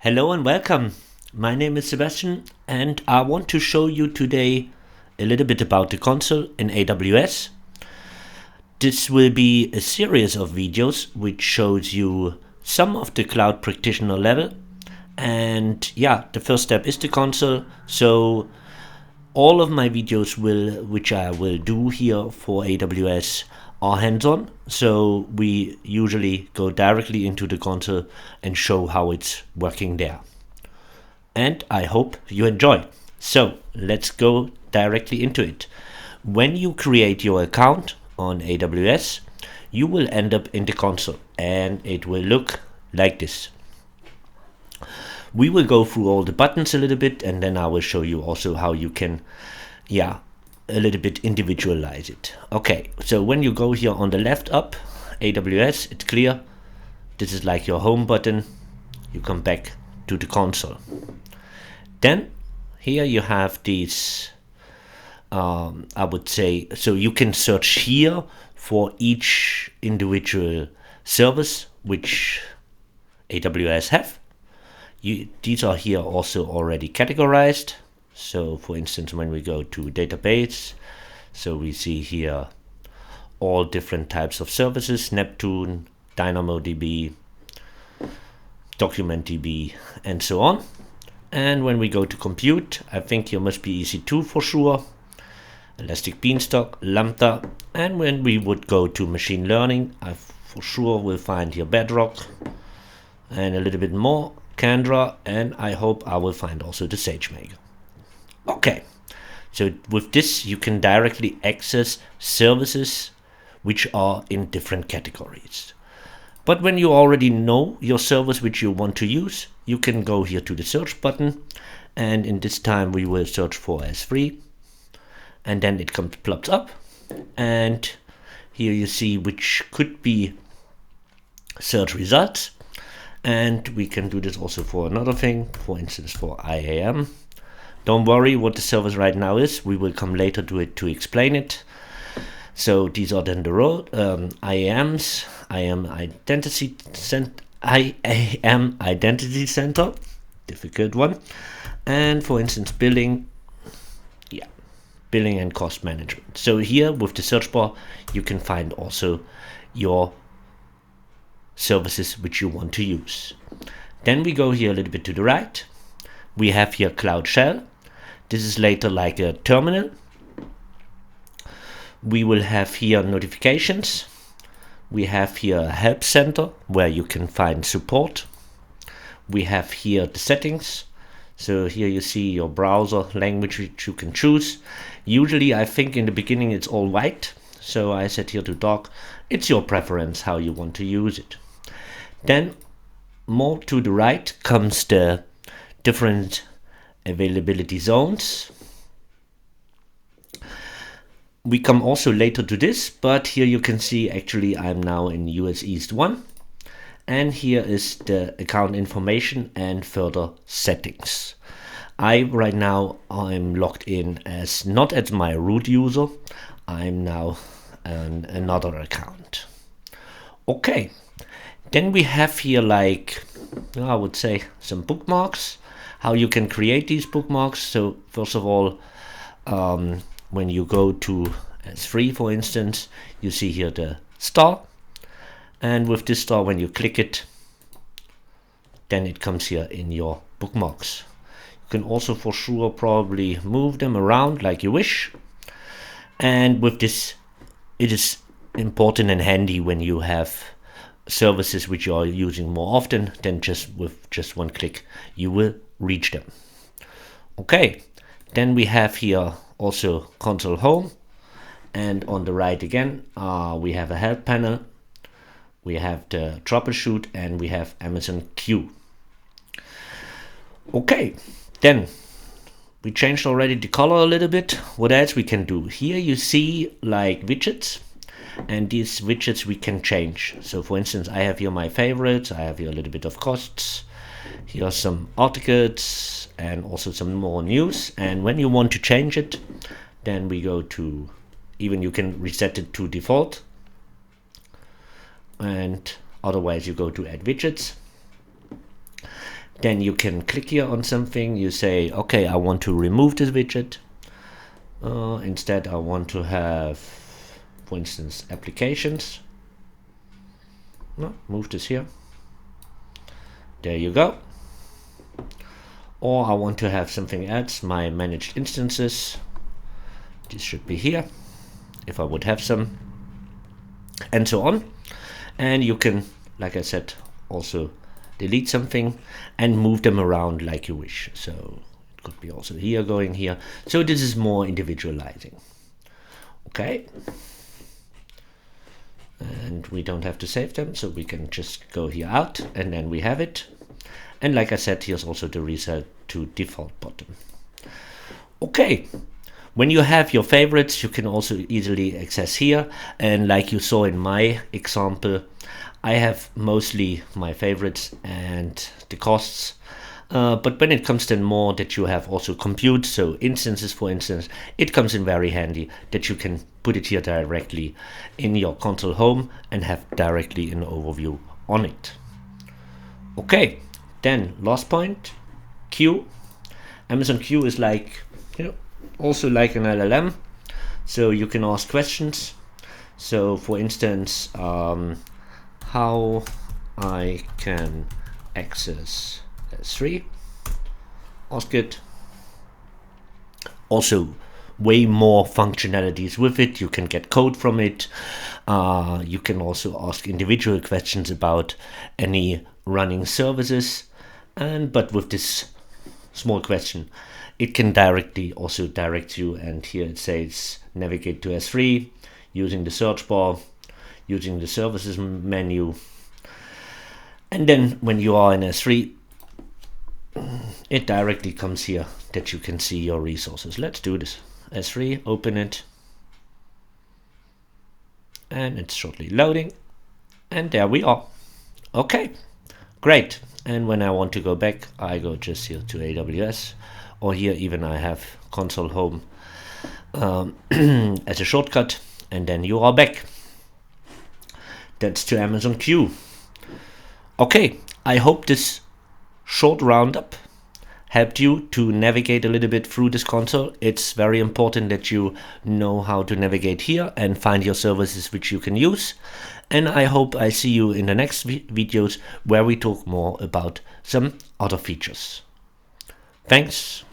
Hello and welcome. My name is Sebastian and I want to show you today a little bit about the console in AWS. This will be a series of videos which shows you some of the cloud practitioner level. And yeah, the first step is the console. So all of my videos which I will do here for AWS are hands-on, so we usually go directly into the console and show how it's working there. And I hope you enjoy. So let's go directly into it. When you create your account on AWS, you will end up in the console and it will look like this. We will go through all the buttons a little bit, and then I will show you also how you can, a little bit individualize it. Okay, so when you go here on the left up, AWS, it's clear. This is like your home button. You come back to the console. Then here you have these, I would say, so you can search here for each individual service which AWS have. These are here also already categorized. So for instance, when we go to database, so we see here all different types of services: Neptune, DynamoDB, DocumentDB, and so on. And when we go to compute, I think here must be EC2 for sure, Elastic Beanstalk, Lambda. And when we would go to machine learning, I for sure will find here Bedrock and a little bit more, Candra, and I hope I will find also the SageMaker. Okay, so with this you can directly access services which are in different categories. But when you already know your service which you want to use, you can go here to the search button, and in this time we will search for S3, and then it plops up, and here you see which could be search results. And we can do this also for another thing, for instance for IAM. Don't worry what the service right now is, we will come later to it to explain it. So these are then the IAMs, IAM Identity Center, difficult one. And for instance billing, billing and cost management. So here with the search bar you can find also your services which you want to use. Then we go here a little bit to the right. We have here Cloud Shell. This is later like a terminal. We will have here notifications. We have here a help center where you can find support. We have here the settings. So here you see your browser language which you can choose. Usually I think in the beginning it's all white. So I set here to dark. It's your preference how you want to use it. Then more to the right comes the different availability zones. We come also later to this, but here you can see actually I'm now in US East 1. And here is the account information and further settings. Right now I'm logged in as not as my root user. I'm now on another account. Okay. Then we have here like, I would say, some bookmarks, how you can create these bookmarks. So first of all, when you go to S3, for instance, you see here the star. And with this star, when you click it, then it comes here in your bookmarks. You can also for sure probably move them around like you wish. And with this, it is important and handy when you have services which you are using more often, then with just one click you will reach them. Okay, then we have here also console home, and on the right again we have a help panel, we have the troubleshoot, and we have Amazon Q. Okay, then we changed already the color a little bit. What else we can do? Here you see like widgets, and these widgets we can change. So for instance, I have here my favorites, I have here a little bit of costs, here are some articles and also some more news. And when you want to change it, then we go to, even you can reset it to default, and otherwise you go to add widgets. Then you can click here on something. You say, okay, I want to remove this widget. Instead, I want to have, for instance, applications. No, move this here. There you go. Or I want to have something else, my managed instances. This should be here, if I would have some, and so on. And you can, like I said, also delete something and move them around like you wish. So it could be also here, going here. So this is more individualizing. Okay. And we don't have to save them, so we can just go here out, and then we have it. And like I said, here's also the reset to default bottom. Okay. When you have your favorites, you can also easily access here. And like you saw in my example, I have mostly my favorites and the costs. But when it comes then more that you have also compute, so instances, for instance, it comes in very handy that you can put it here directly in your console home and have directly an overview on it. Okay, then last point, Q. Amazon Q is like, also like an LLM, so you can ask questions. So for instance, how I can access S3, ask it. Also way more functionalities with it. You can get code from it. You can also ask individual questions about any running services, but with this small question, it can directly also direct you, and here it says navigate to S3 using the search bar, using the services menu. And then when you are in S3, it directly comes here that you can see your resources. Let's do this. S3, open it. And it's shortly loading. And there we are. Okay, great. And when I want to go back, I go just here to AWS. Or here even I have console home as a shortcut, and then you are back. That's to Amazon Q. Okay, I hope this short roundup helped you to navigate a little bit through this console. It's very important that you know how to navigate here and find your services which you can use. And I hope I see you in the next videos where we talk more about some other features. Thanks.